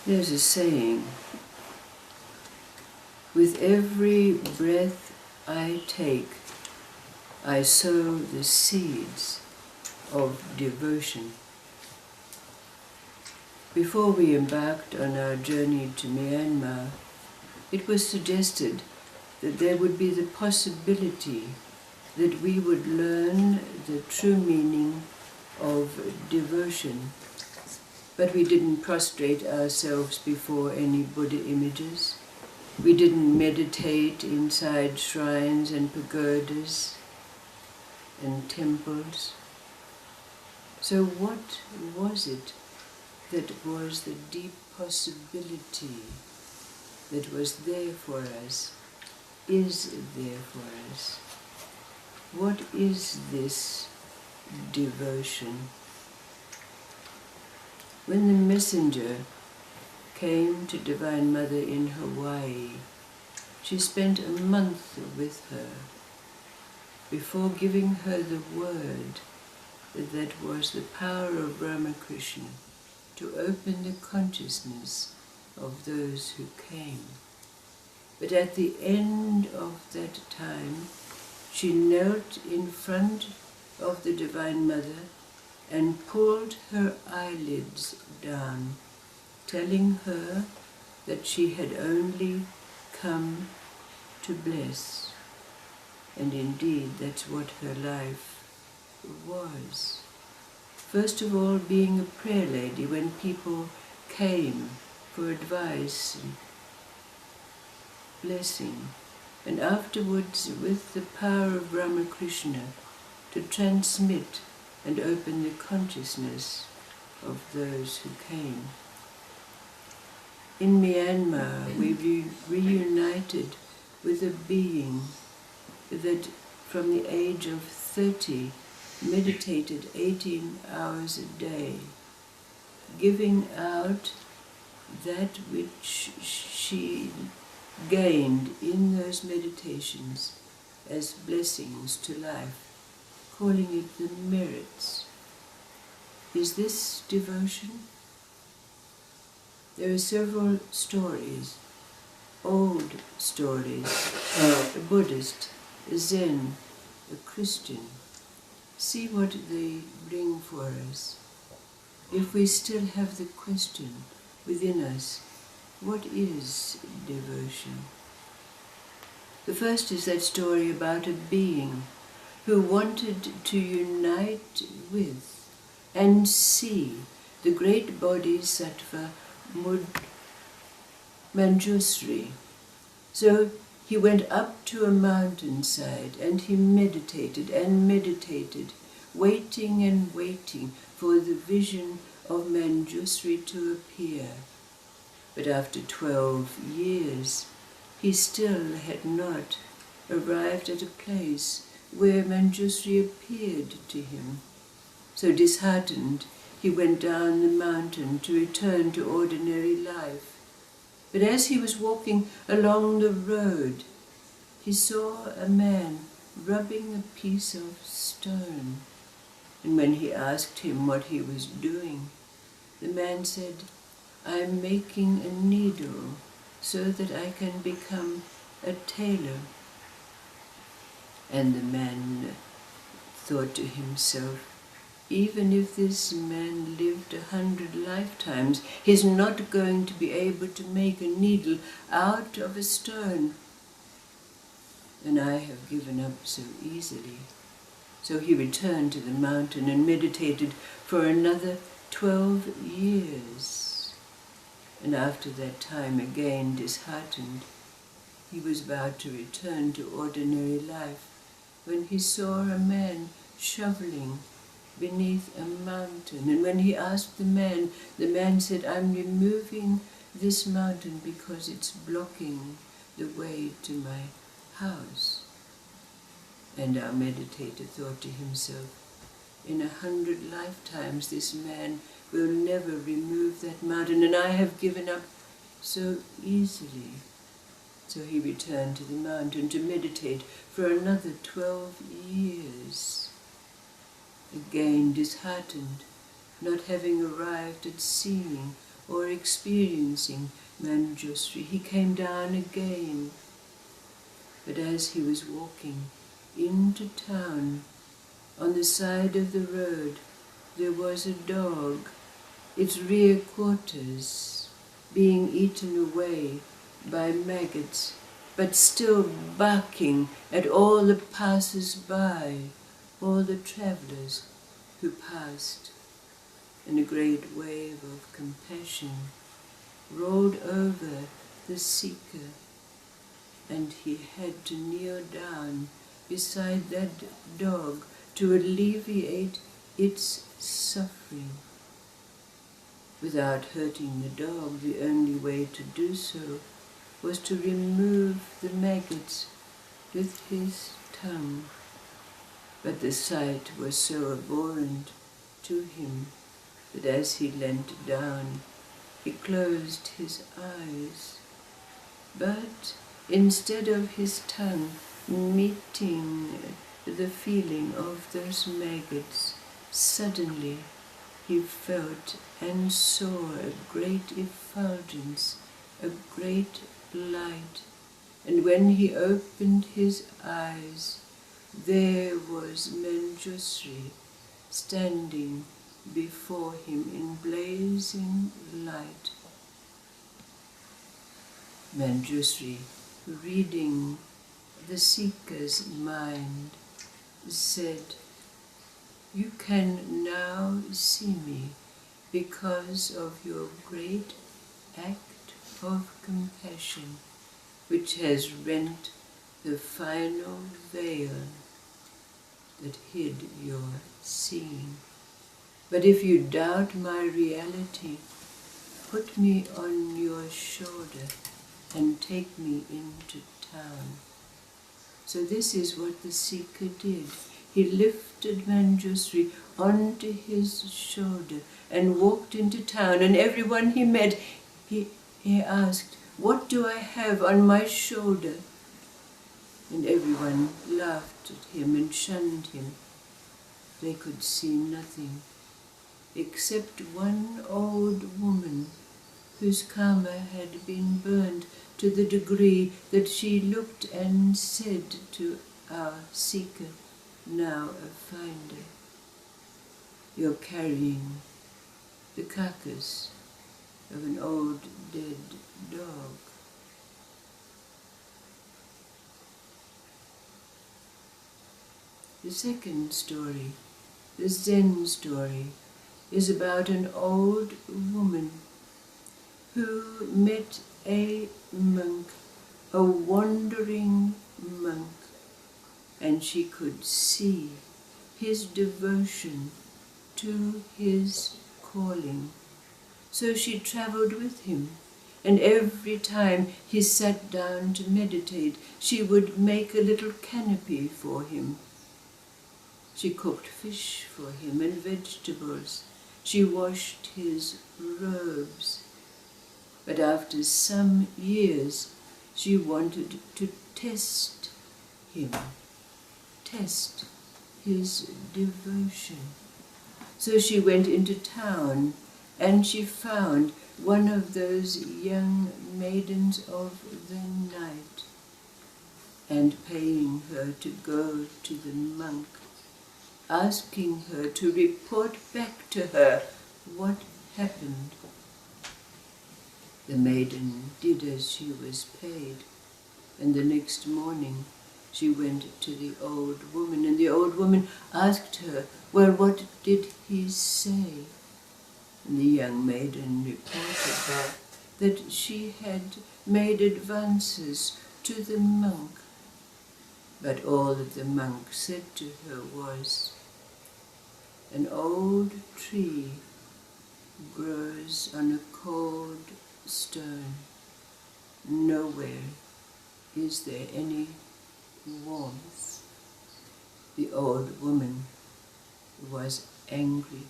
There's a saying, with every breath I take, I sow the seeds of devotion. Before we embarked on our journey to Myanmar, it was suggested that there would be the possibility that we would learn the true meaning of devotion. But we didn't prostrate ourselves before any Buddha images. We didn't meditate inside shrines and pagodas and temples. So what was it that was the deep possibility that was there for us, is there for us? What is this devotion? When the messenger came to Divine Mother in Hawaii, she spent a month with her before giving her the word that was the power of Ramakrishna to open the consciousness of those who came. But at the end of that time, she knelt in front of the Divine Mother and pulled her eyelids down, telling her that she had only come to bless. And indeed, that's what her life was. First of all, being a prayer lady when people came for advice and blessing, and afterwards with the power of Ramakrishna to transmit and open the consciousness of those who came. In Myanmar, we reunited with a being that from the age of 30 meditated 18 hours a day, giving out that which she gained in those meditations as blessings to life, calling it the merits. Is this devotion? There are several stories, old stories, a Buddhist, a Zen, a Christian. See what they bring for us. If we still have the question within us, what is devotion? The first is that story about a being who wanted to unite with and see the great Bodhisattva Manjusri. So he went up to a mountainside and he meditated and meditated, waiting and waiting for the vision of Manjusri to appear. But after 12 years, he still had not arrived at a place where Manjusri appeared to him. So disheartened, he went down the mountain to return to ordinary life. But as he was walking along the road, he saw a man rubbing a piece of stone. And when he asked him what he was doing, the man said, "I'm making a needle so that I can become a tailor." And the man thought to himself, even if this man lived 100 lifetimes, he's not going to be able to make a needle out of a stone. And I have given up so easily. So he returned to the mountain and meditated for another 12 years. And after that time, again disheartened, he was about to return to ordinary life when he saw a man shoveling beneath a mountain. And when he asked the man said, "I'm removing this mountain because it's blocking the way to my house." And our meditator thought to himself, in 100 lifetimes this man will never remove that mountain, and I have given up so easily. So he returned to the mountain to meditate for another 12 years. Again disheartened, not having arrived at seeing or experiencing Manjusri, he came down again. But as he was walking into town, on the side of the road, there was a dog, its rear quarters being eaten away by maggots, but still barking at all the passers-by, all the travellers who passed. And a great wave of compassion rolled over the seeker, and he had to kneel down beside that dog to alleviate its suffering. Without hurting the dog, the only way to do so was to remove the maggots with his tongue. But the sight was so abhorrent to him that as he leant down, he closed his eyes. But instead of his tongue meeting the feeling of those maggots, suddenly he felt and saw a great effulgence, a great light. And when he opened his eyes, there was Manjusri standing before him in blazing light. Manjusri, reading the seeker's mind, said, "You can now see me because of your great act of compassion, which has rent the final veil that hid your seeing. But if you doubt my reality, put me on your shoulder and take me into town." So this is what the seeker did. He lifted Manjusri onto his shoulder and walked into town, and everyone he met, he asked, "What do I have on my shoulder?" And everyone laughed at him and shunned him. They could see nothing except one old woman whose karma had been burned to the degree that she looked and said to our seeker, now a finder, "You're carrying the carcass of an old dead dog." The second story, the Zen story, is about an old woman who met a monk, a wandering monk, and she could see his devotion to his calling. So she travelled with him, and every time he sat down to meditate, she would make a little canopy for him. She cooked fish for him and vegetables. She washed his robes. But after some years, she wanted to test him, test his devotion. So she went into town, and she found one of those young maidens of the night, and paying her to go to the monk, asking her to report back to her what happened. The maiden did as she was paid, and the next morning she went to the old woman, and the old woman asked her, "Well, what did he say?" And the young maiden reported back that she had made advances to the monk, but all that the monk said to her was, "An old tree grows on a cold stone. Nowhere is there any warmth." The old woman was angry.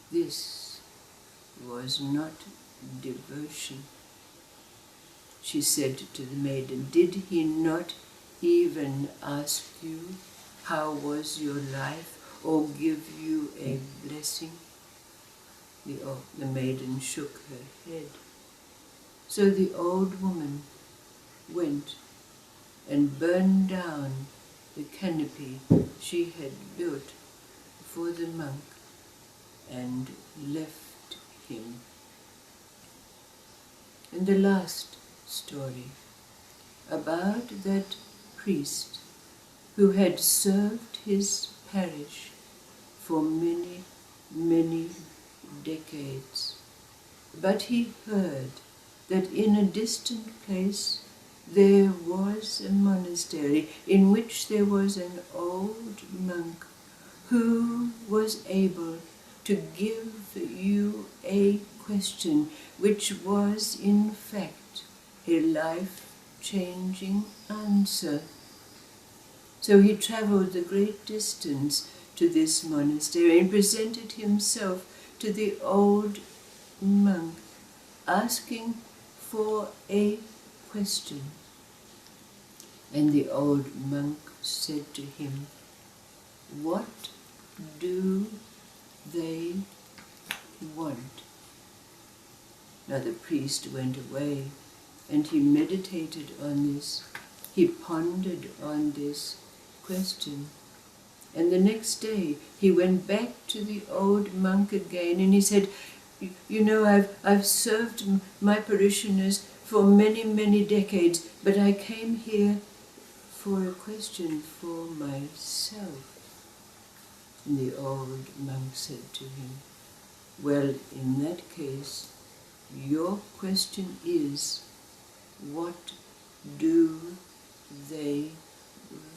This was not devotion. She said to the maiden, "Did he not even ask you how was your life, or give you a blessing?" The maiden shook her head. So the old woman went and burned down the canopy she had built for the monk and left him. And the last story about that priest who had served his parish for many, many decades. But he heard that in a distant place there was a monastery in which there was an old monk who was able to give you a question which was in fact a life-changing answer. So he travelled the great distance to this monastery and presented himself to the old monk, asking for a question. And the old monk said to him, "What do they want?" Now the priest went away and he meditated on this. He pondered on this question. And the next day he went back to the old monk again and he said, "You know, I've served my parishioners for many, many decades, but I came here for a question for myself." And the old monk said to him, "Well, in that case, your question is, what do they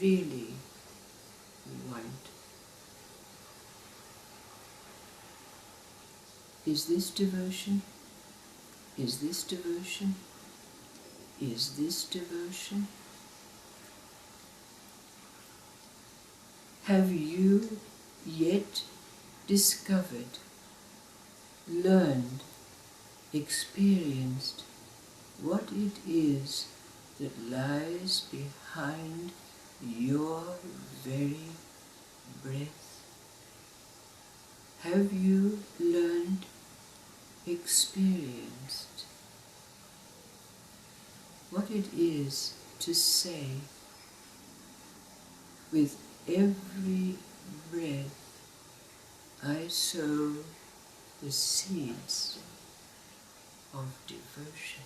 really want?" Is this devotion? Is this devotion? Is this devotion? Have you yet discovered, learned, experienced what it is that lies behind your very breath? Have you learned, experienced what it is to say with every breath, I sow the seeds of devotion?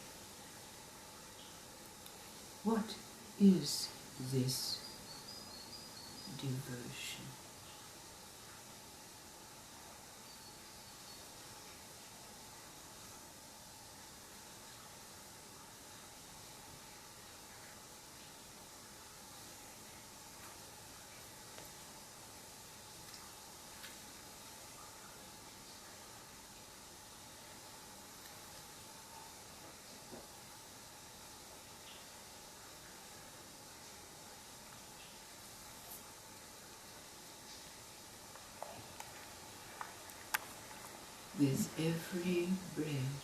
What is this devotion? With every breath,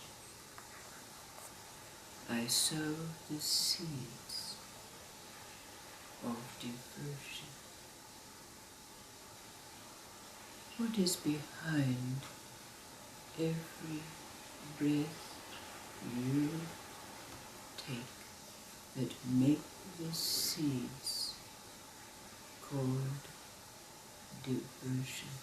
I sow the seeds of devotion. What is behind every breath you take that make the seeds called devotion?